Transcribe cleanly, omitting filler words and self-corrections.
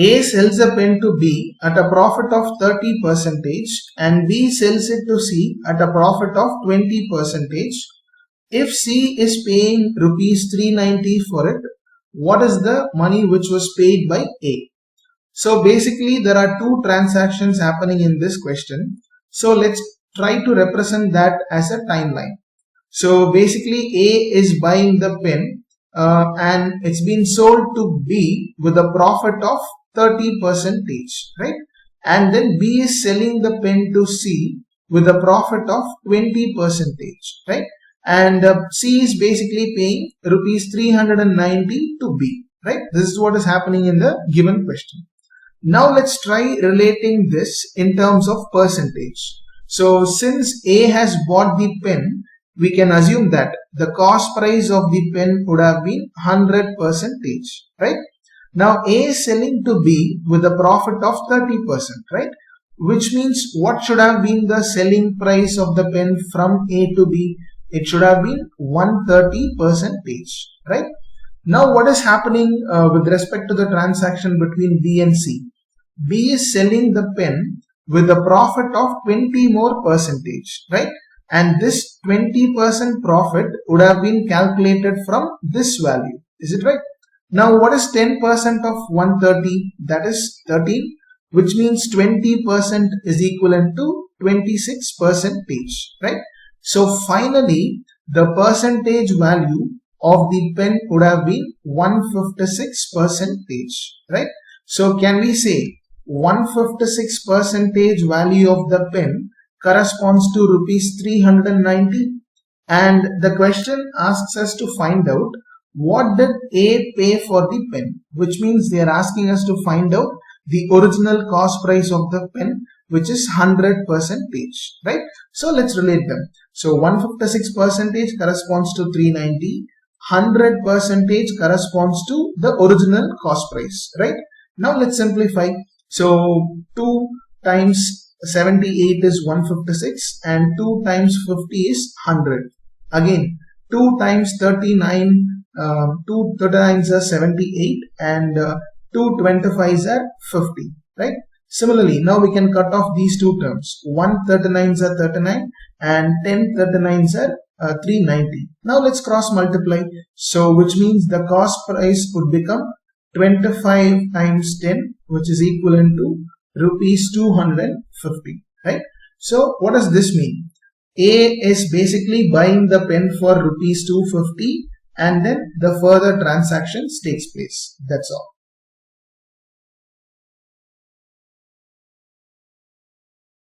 A sells a pen to B at a profit of 30% and B sells it to C at a profit of 20%. If C is paying rupees 390 for it, what is the money which was paid by A? So basically there are two transactions happening in this question. So let's try to represent that as a timeline. So basically A is buying the pen and it's been sold to B with a profit of 30%, right? And then B is selling the pen to C with a profit of 20%, right? And C is basically paying rupees 390 to B, right? This is what is happening in the given question. Now let's try relating this in terms of percentage. So since A has bought the pen, we can assume that the cost price of the pen would have been 100%, right? Now A is selling to B with a profit of 30%, right? Which means what should have been the selling price of the pen from A to B? It should have been 130%, right? Now what is happening with respect to the transaction between B and C? B is selling the pen with a profit of 20 more percentage, right? And this 20% profit would have been calculated from this value. Is it right? Now what is 10% of 130? That is 13, which means 20% is equivalent to 26%, right? So finally the percentage value of the pen would have been 156%, right? So can we say 156% value of the pen corresponds to rupees 390? And the question asks us to find out what did A pay for the pen, which means they are asking us to find out the original cost price of the pen, which is 100%, right? So let's relate them. So 156% corresponds to 390, 100% corresponds to the original cost price, right? Now let's simplify. So 2 times 78 is 156 and 2 times 50 is 100. Again 2 times 39, 2 39s are 78 and 2 25s are 50, right? Similarly, now we can cut off these two terms. 1 39s are 39 and 10 39s are 390. Now let's cross multiply. So which means the cost price would become 25 times 10, which is equivalent to rupees 250, right? So what does this mean? A is basically buying the pen for rupees 250 and then the further transactions takes place. That's all.